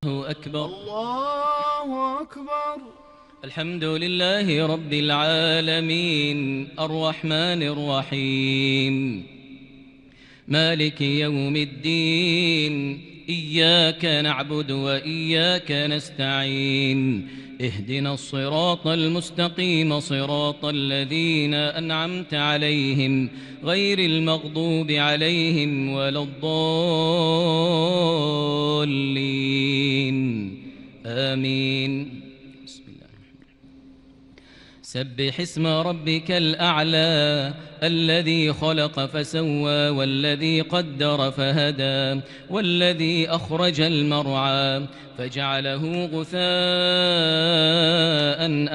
الله أكبر. الله أكبر. الحمد لله رب العالمين الرحمن الرحيم مالك يوم الدين إياك نعبد وإياك نستعين اهدنا الصراط المستقيم صراط الذين أنعمت عليهم غير المغضوب عليهم ولا الضالين آمين. سبح اسم ربك الأعلى الذي خلق فسوى والذي قدر فهدى والذي أخرج المرعى فجعله غثاء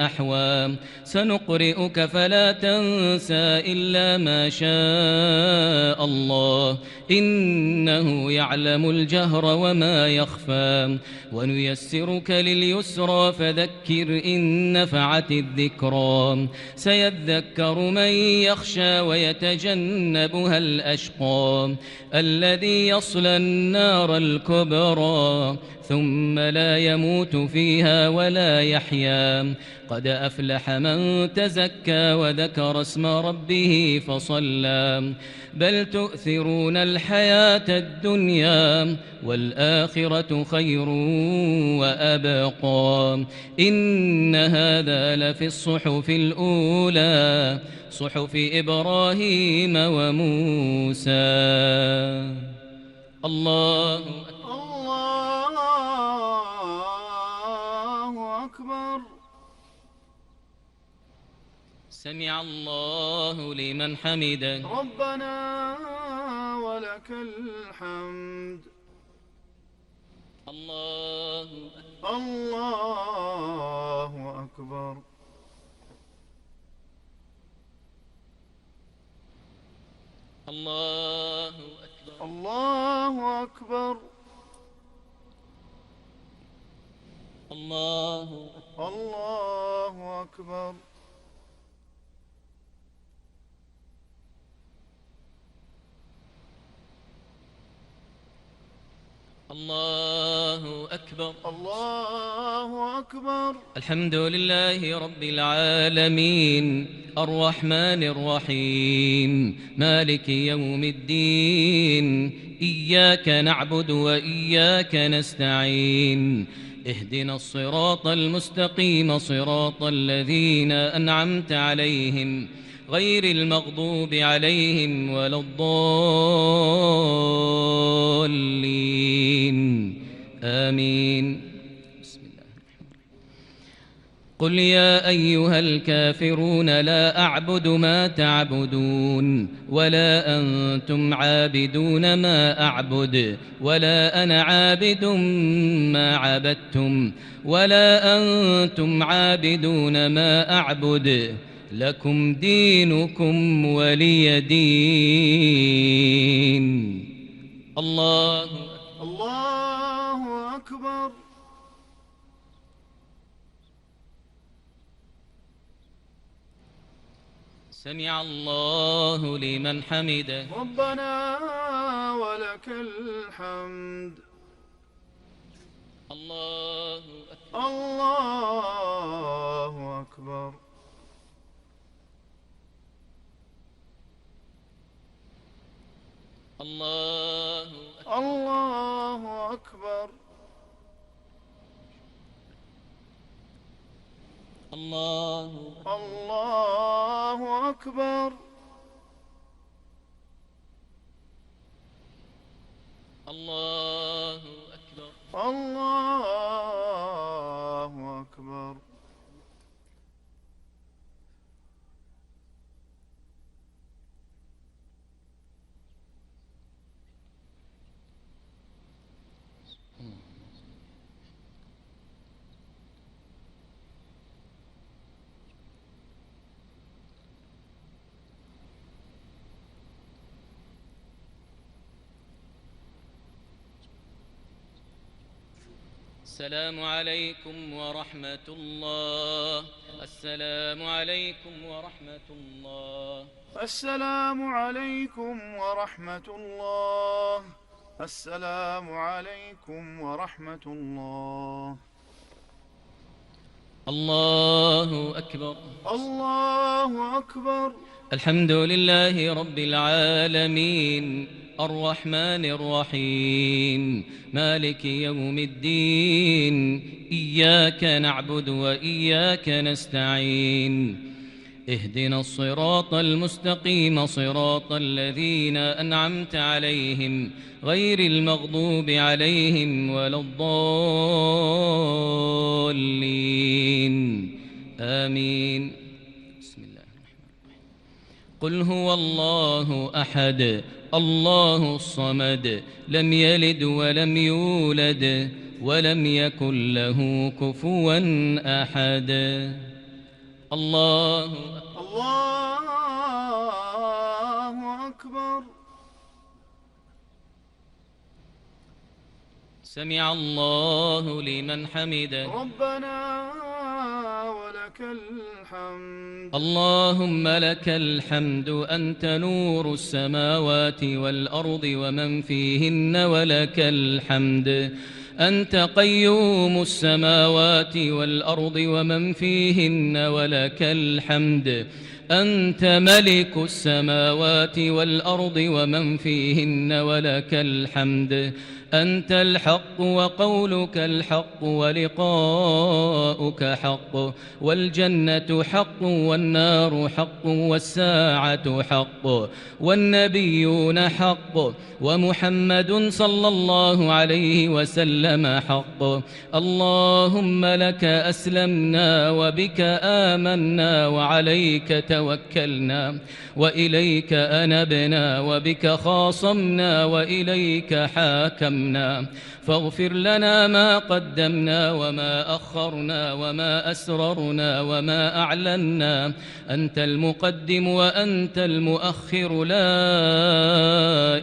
أحوى سنقرئك فلا تنسى إلا ما شاء الله إنه يعلم الجهر وما يخفى ونيسرك لليسرى فذكر إن نفعت الذكرى سيذكر من يخشى ويتجنبها الأشقى الذي يصلى النار الكبرى ثم لا يموت فيها ولا يحيا قد أفلح من تزكى وذكر اسم ربه فصلى بل تؤثرون الحياة الدنيا والآخرة خير وأبقى إن هذا لفي الصحف الأولى صحف إبراهيم وموسى. الله أكبر. سمع الله لمن حمده. ربنا ولك الحمد. الله أكبر. الله أكبر. الله أكبر. الله أكبر. الله أكبر. الله أكبر. الحمد لله رب العالمين الرحمن الرحيم مالك يوم الدين إياك نعبد وإياك نستعين اهدنا الصراط المستقيم صراط الذين أنعمت عليهم غير المغضوب عليهم ولا الضالين آمين. بسم الله. قل يا أيها الكافرون لا أعبد ما تعبدون ولا أنتم عابدون ما أعبد ولا أنا عابد ما عبدتم ولا أنتم عابدون ما أعبد لكم دينكم ولي دين. الله أكبر. سمع الله لمن حمده. ربنا ولك الحمد. الله أكبر. الله أكبر. الله أكبر. الله أكبر. الله أكبر. السلام عليكم ورحمة الله. السلام عليكم ورحمة الله. السلام عليكم ورحمة الله. السلام عليكم ورحمة الله. الله أكبر. الله أكبر. الحمد لله رب العالمين الرحمن الرحيم مالك يوم الدين إياك نعبد وإياك نستعين اهدنا الصراط المستقيم صراط الذين أنعمت عليهم غير المغضوب عليهم ولا الضالين آمين. بسم الله الرحمن الرحيم. قل هو الله أحد الله الصمد لم يلد ولم يولد ولم يكن له كفوا أحد. الله أكبر. سمع الله لمن حمده. ربنا ولك الحمد. اللهم لك الحمد أنت نور السماوات والأرض ومن فيهن ولك الحمد أنت قيوم السماوات والأرض ومن فيهن ولك الحمد أنت ملك السماوات والأرض ومن فيهن ولك الحمد أنت الحق وقولك الحق ولقاؤك حق والجنة حق والنار حق والساعة حق والنبيون حق ومحمد صلى الله عليه وسلم حق. اللهم لك أسلمنا وبك آمنا وعليك توكلنا وإليك أنبنا وبك خاصمنا وإليك حاكمنا فاغفر لنا ما قدمنا وما أخرنا وما أسررنا وما أعلنا أنت المقدم وأنت المؤخر لا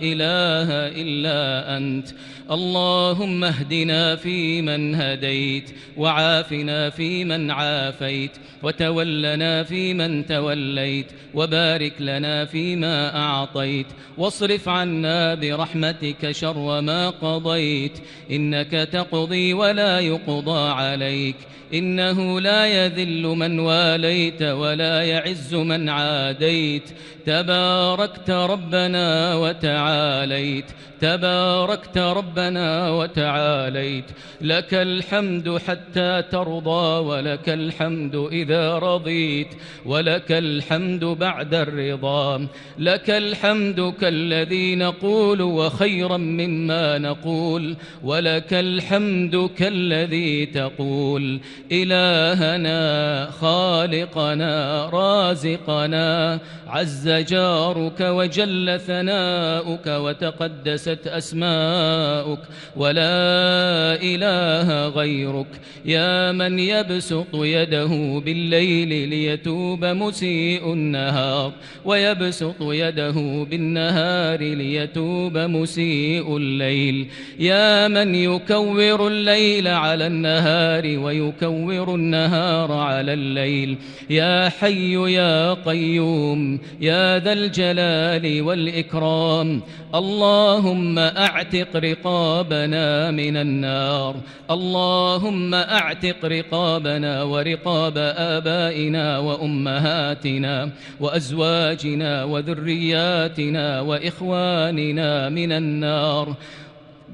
إله إلا أنت. اللهم اهدنا فيمن هديت وعافنا فيمن عافيت وتولنا فيمن توليت وبارك لنا فيما أعطيت واصرف عنا برحمتك شر ما قضيت إنك تقضي ولا يقضى عليك إنه لا يذل من واليت ولا يعز من عاديت تباركت ربنا وتعاليت تباركت ربنا وتعاليت لك الحمد حتى ترضى ولك الحمد إذا رضيت ولك الحمد بعد الرضا لك الحمد كالذي نقول وخيرا مما نقول ولك الحمد كالذي تقول إلهنا خالقنا رازقنا عز جارك وجل ثناؤك وتقدست أسماؤك ولا إله غيرك يا من يبسط يده بالليل ليتوب مسيء النهار ويبسط يده بالنهار ليتوب مسيء الليل يا من يكور الليل على النهار ويكور النهار على الليل يا حي يا قيوم يا ذا الجلال والإكرام اللهم أعتق رقابنا من النار اللهم أعتق رقابنا ورقاب آبائنا وأمهاتنا وأزواجنا وذرياتنا وإخواننا من النار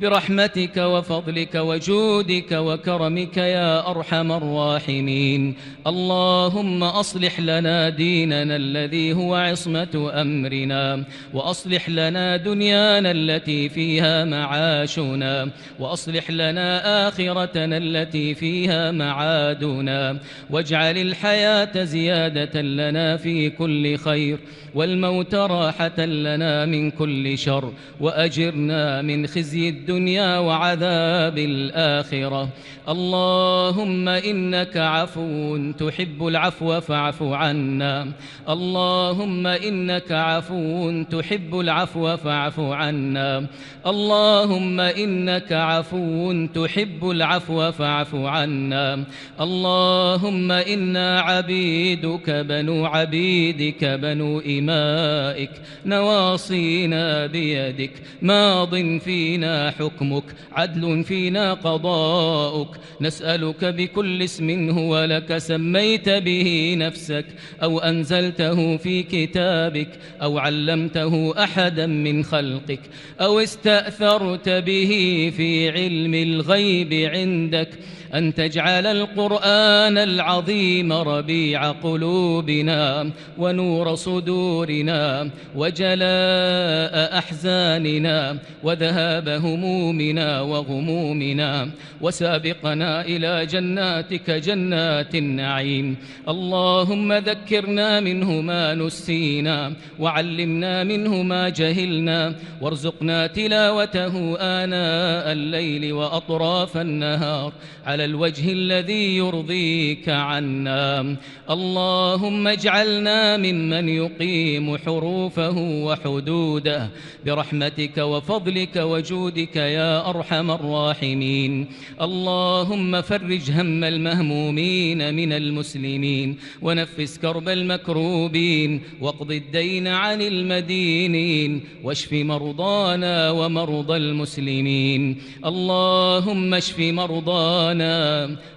برحمتك وفضلك وجودك وكرمك يا أرحم الراحمين. اللهم أصلح لنا ديننا الذي هو عصمة أمرنا وأصلح لنا دنيانا التي فيها معاشنا وأصلح لنا آخرتنا التي فيها معادنا واجعل الحياة زيادة لنا في كل خير والموت راحة لنا من كل شر وأجرنا من خزي الدنيا الدنيا وعذاب الآخرة. اللهم إنك عفو تحب العفو فاعف عنا. اللهم إنك عفو تحب العفو فاعف عنا. اللهم إنك عفو تحب العفو فاعف عنا. اللهم إنا عبيدك بنو عبيدك بنو إمائك نواصينا بيدك ماض فينا حكمك عدل فينا قضاؤك. نسألك بكل اسم هو لك سميت به نفسك أو أنزلته في كتابك أو علمته أحدا من خلقك أو استأثرت به في علم الغيب عندك أن تجعل القرآن العظيم ربيع قلوبنا ونور صدورنا وجلاء أحزاننا وذهاب همومنا وغمومنا وسابقنا إلى جناتك جنات النعيم. اللهم ذكرنا منه ما نسينا وعلمنا منه ما جهلنا وارزقنا تلاوته آناء الليل وأطراف النهار على الوجه الذي يرضيك عنا. اللهم اجعلنا ممن يقيم حروفه وحدوده برحمتك وفضلك وجودك يا أرحم الراحمين. اللهم فرج هم المهمومين من المسلمين ونفس كرب المكروبين واقض الدين عن المدينين واشف مرضانا ومرضى المسلمين. اللهم اشف مرضانا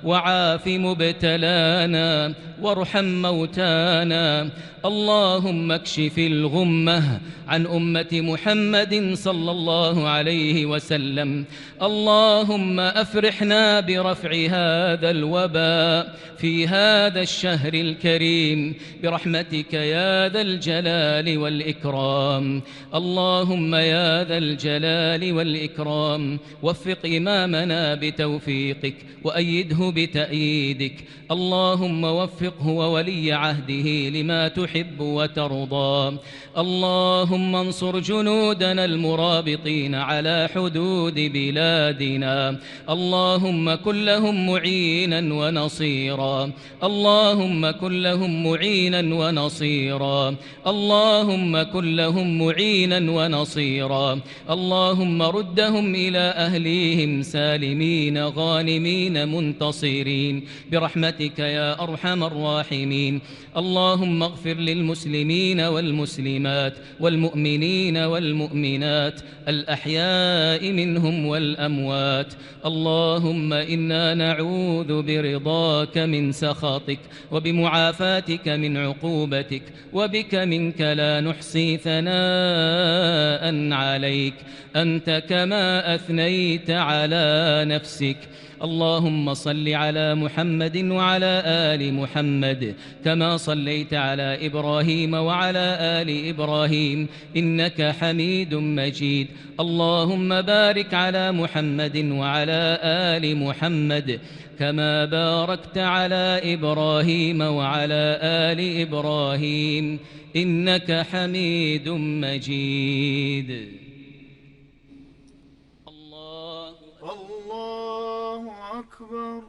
وعاف مبتلانا وارحم موتانا. اللهم اكشف الغمة عن أمة محمد صلى الله عليه وسلم. اللهم أفرحنا برفع هذا الوباء في هذا الشهر الكريم برحمتك يا ذا الجلال والإكرام. اللهم يا ذا الجلال والإكرام وفق إمامنا بتوفيقك وأيده بتأييدك. اللهم وفقه وولي عهده لما تحب وترضى. اللهم انصر جنودنا المرابطين على حدود بلادنا. اللهم كن لهم معينا ونصيرا. اللهم كن لهم معينا ونصيرا. اللهم كن لهم معينا ونصيرا. اللهم ردهم إلى أهليهم سالمين غانمين منتصرين برحمتك يا أرحم الراحمين. اللهم اغفر للمسلمين والمسلمات والمؤمنين والمؤمنات الأحياء منهم والأموات. اللهم إنا نعوذ برضاك من سخطك وبمعافاتك من عقوبتك وبك منك لا نحصي ثناء عليك أنت كما أثنيت على نفسك. اللهم صل على محمد وعلى آل محمد كما صليت على إبراهيم وعلى آل إبراهيم إنك حميد مجيد. اللهم بارك على محمد وعلى آل محمد كما باركت على إبراهيم وعلى آل إبراهيم إنك حميد مجيد. الله أكبر.